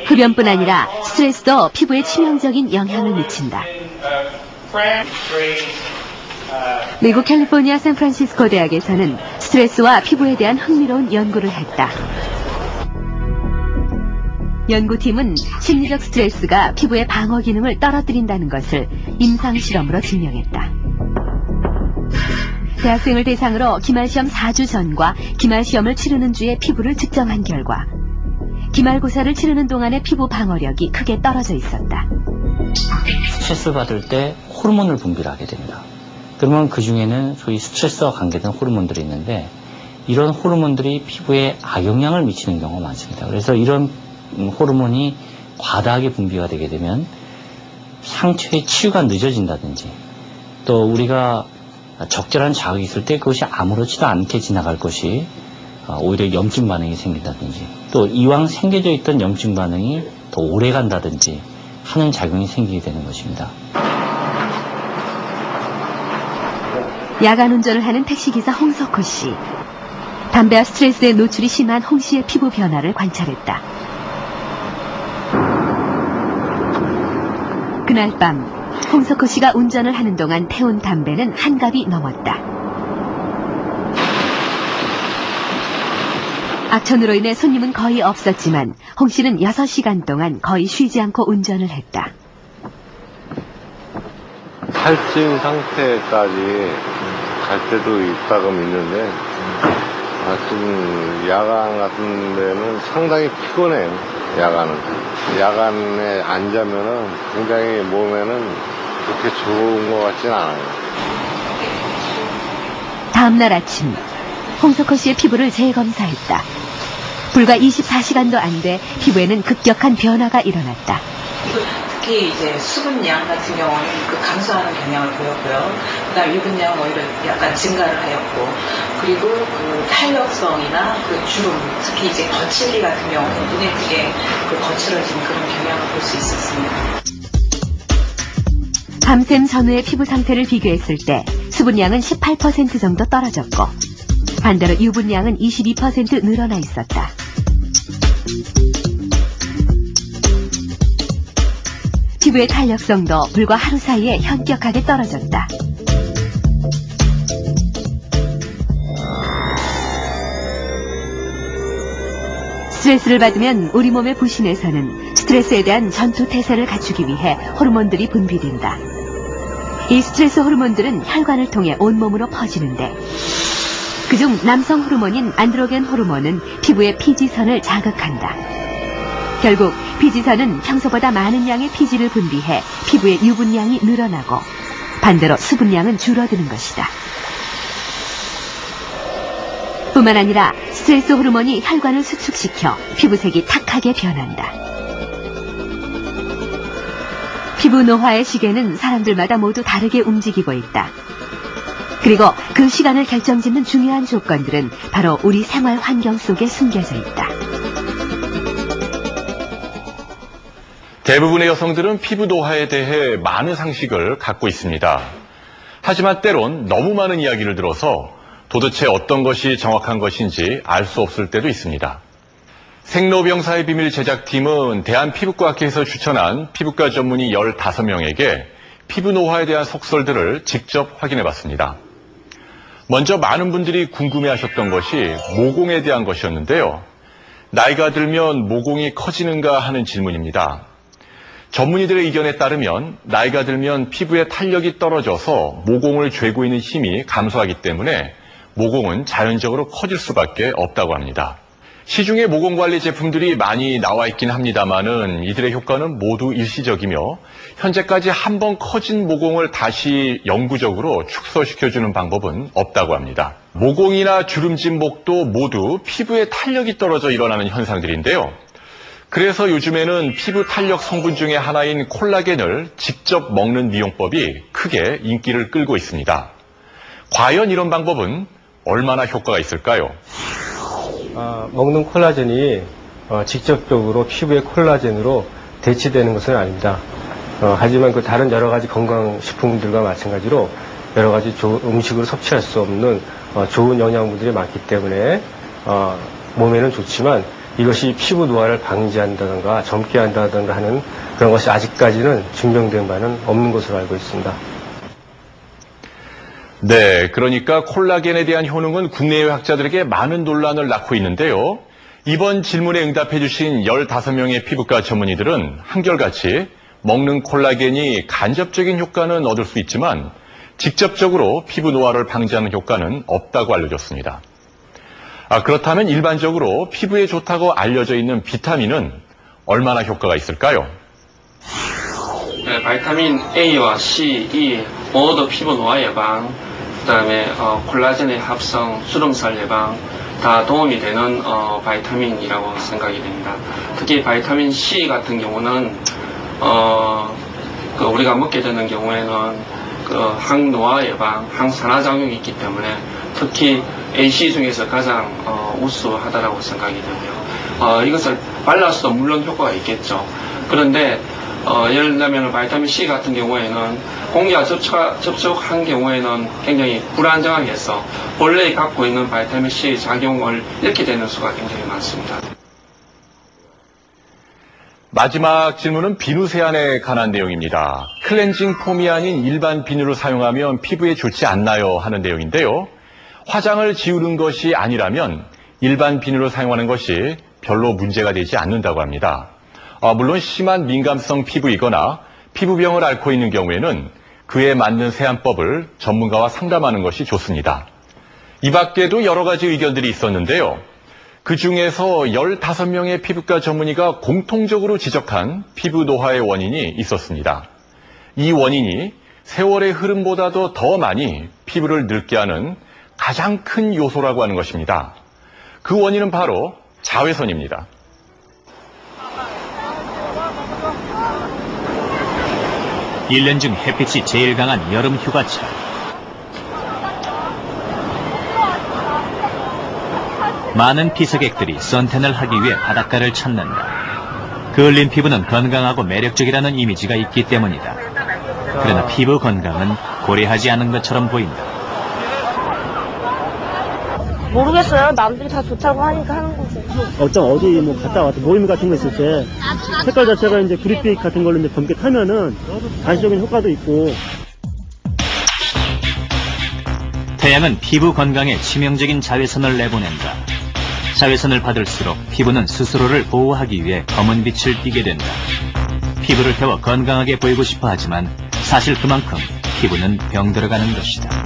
흡연뿐 아니라 스트레스도 피부에 치명적인 영향을 미친다. 미국 캘리포니아 샌프란시스코 대학에서는 스트레스와 피부에 대한 흥미로운 연구를 했다. 연구팀은 심리적 스트레스가 피부의 방어 기능을 떨어뜨린다는 것을 임상 실험으로 증명했다. 대학생을 대상으로 기말시험 4주 전과 기말시험을 치르는 주의 피부를 측정한 결과 기말고사를 치르는 동안의 피부 방어력이 크게 떨어져 있었다. 스트레스를 받을 때 호르몬을 분비를 하게 됩니다. 그러면 그 중에는 소위 스트레스와 관계된 호르몬들이 있는데 이런 호르몬들이 피부에 악영향을 미치는 경우가 많습니다. 그래서 이런 호르몬이 과다하게 분비가 되게 되면 상처의 치유가 늦어진다든지 또 우리가 적절한 자극이 있을 때 그것이 아무렇지도 않게 지나갈 것이 오히려 염증 반응이 생긴다든지 또 이왕 생겨져 있던 염증 반응이 더 오래 간다든지 하는 작용이 생기게 되는 것입니다. 야간 운전을 하는 택시기사 홍석호 씨. 담배와 스트레스에 노출이 심한 홍 씨의 피부 변화를 관찰했다. 그날 밤 홍석호 씨가 운전을 하는 동안 태운 담배는 한 갑이 넘었다. 악천후로 인해 손님은 거의 없었지만 홍 씨는 6시간 동안 거의 쉬지 않고 운전을 했다. 탈진 상태까지 갈 때도 있다금 있는데 지금 야간 같은 데는 상당히 피곤해요. 야간에 안 자면은 굉장히 몸에는 그렇게 좋은 것 같진 않아요. 다음날 아침 홍석호 씨의 피부를 재검사했다. 불과 24시간도 안 돼 피부에는 급격한 변화가 일어났다. 특히 이제 수분량 같은 경우는 그 감소하는 경향을 보였고요. 그다음 유분량은 오히려 약간 증가를 하였고, 그리고 그 탄력성이나 그 주름, 특히 이제 거칠기 같은 경우는 눈에 띄게 그 거칠어지는 그런 경향을 볼 수 있었습니다. 밤샘 전후의 피부 상태를 비교했을 때 수분량은 18% 정도 떨어졌고 반대로 유분량은 22% 늘어나 있었다. 피부의 탄력성도 불과 하루 사이에 현격하게 떨어졌다. 스트레스를 받으면 우리 몸의 부신에서는 스트레스에 대한 전투태세를 갖추기 위해 호르몬들이 분비된다. 이 스트레스 호르몬들은 혈관을 통해 온몸으로 퍼지는데 그중 남성 호르몬인 안드로겐 호르몬은 피부의 피지선을 자극한다. 결국 피지선은 평소보다 많은 양의 피지를 분비해 피부의 유분량이 늘어나고 반대로 수분량은 줄어드는 것이다. 뿐만 아니라 스트레스 호르몬이 혈관을 수축시켜 피부색이 탁하게 변한다. 피부 노화의 시계는 사람들마다 모두 다르게 움직이고 있다. 그리고 그 시간을 결정짓는 중요한 조건들은 바로 우리 생활 환경 속에 숨겨져 있다. 대부분의 여성들은 피부 노화에 대해 많은 상식을 갖고 있습니다. 하지만 때론 너무 많은 이야기를 들어서 도대체 어떤 것이 정확한 것인지 알 수 없을 때도 있습니다. 생로병사의 비밀 제작팀은 대한피부과학회에서 추천한 피부과 전문의 15명에게 피부 노화에 대한 속설들을 직접 확인해봤습니다. 먼저 많은 분들이 궁금해하셨던 것이 모공에 대한 것이었는데요. 나이가 들면 모공이 커지는가 하는 질문입니다. 전문의들의 의견에 따르면 나이가 들면 피부의 탄력이 떨어져서 모공을 죄고 있는 힘이 감소하기 때문에 모공은 자연적으로 커질 수밖에 없다고 합니다. 시중에 모공관리 제품들이 많이 나와 있긴 합니다만은 이들의 효과는 모두 일시적이며 현재까지 한번 커진 모공을 다시 영구적으로 축소시켜주는 방법은 없다고 합니다. 모공이나 주름진 목도 모두 피부의 탄력이 떨어져 일어나는 현상들인데요. 그래서 요즘에는 피부 탄력 성분 중에 하나인 콜라겐을 직접 먹는 미용법이 크게 인기를 끌고 있습니다. 과연 이런 방법은 얼마나 효과가 있을까요? 먹는 콜라겐이 직접적으로 피부의 콜라겐으로 대치되는 것은 아닙니다. 하지만 그 다른 여러 가지 건강식품들과 마찬가지로 여러 가지 음식으로 섭취할 수 없는 좋은 영양분들이 많기 때문에 몸에는 좋지만 이것이 피부 노화를 방지한다든가 젊게 한다든가 하는 그런 것이 아직까지는 증명된 바는 없는 것으로 알고 있습니다. 네, 그러니까 콜라겐에 대한 효능은 국내외 학자들에게 많은 논란을 낳고 있는데요. 이번 질문에 응답해 주신 15명의 피부과 전문의들은 한결같이 먹는 콜라겐이 간접적인 효과는 얻을 수 있지만 직접적으로 피부 노화를 방지하는 효과는 없다고 알려졌습니다. 그렇다면 일반적으로 피부에 좋다고 알려져 있는 비타민은 얼마나 효과가 있을까요? 네, 바이타민 A와 C, E 모두 피부 노화 예방, 그다음에 콜라겐의 합성, 주름살 예방 다 도움이 되는 바이타민이라고 생각이 됩니다. 특히 바이타민 C 같은 경우는 우리가 먹게 되는 경우에는 항노화 예방, 항산화 작용이 있기 때문에 특히 AC 중에서 가장 우수하다라고 생각이 되고요. 이것을 발라서도 물론 효과가 있겠죠. 그런데 예를 들면 바이타민 C 같은 경우에는 공기와 접촉한 경우에는 굉장히 불안정하게서 본래 갖고 있는 바이타민 C 작용을 잃게 되는 수가 굉장히 많습니다. 마지막 질문은 비누 세안에 관한 내용입니다. 클렌징 폼이 아닌 일반 비누를 사용하면 피부에 좋지 않나요? 하는 내용인데요. 화장을 지우는 것이 아니라면 일반 비누를 사용하는 것이 별로 문제가 되지 않는다고 합니다. 물론 심한 민감성 피부이거나 피부병을 앓고 있는 경우에는 그에 맞는 세안법을 전문가와 상담하는 것이 좋습니다. 이 밖에도 여러 가지 의견들이 있었는데요. 그 중에서 15명의 피부과 전문의가 공통적으로 지적한 피부 노화의 원인이 있었습니다. 이 원인이 세월의 흐름보다도 더 많이 피부를 늙게 하는 가장 큰 요소라고 하는 것입니다. 그 원인은 바로 자외선입니다. 일 년 중 햇빛이 제일 강한 여름 휴가철. 많은 피서객들이 선탠을 하기 위해 바닷가를 찾는다. 그을린 피부는 건강하고 매력적이라는 이미지가 있기 때문이다. 그러나 피부 건강은 고려하지 않은 것처럼 보인다. 모르겠어요. 남들이 다 좋다고 하니까 하는 거지. 어디 뭐 갔다 왔다 모임 같은 거 있을 때 색깔 자체가 이제 구릿빛 같은 걸로 이제 검게 타면은 단시적인 효과도 있고. 태양은 피부 건강에 치명적인 자외선을 내보낸다. 자외선을 받을수록 피부는 스스로를 보호하기 위해 검은 빛을 띠게 된다. 피부를 태워 건강하게 보이고 싶어 하지만 사실 그만큼 피부는 병들어가는 것이다.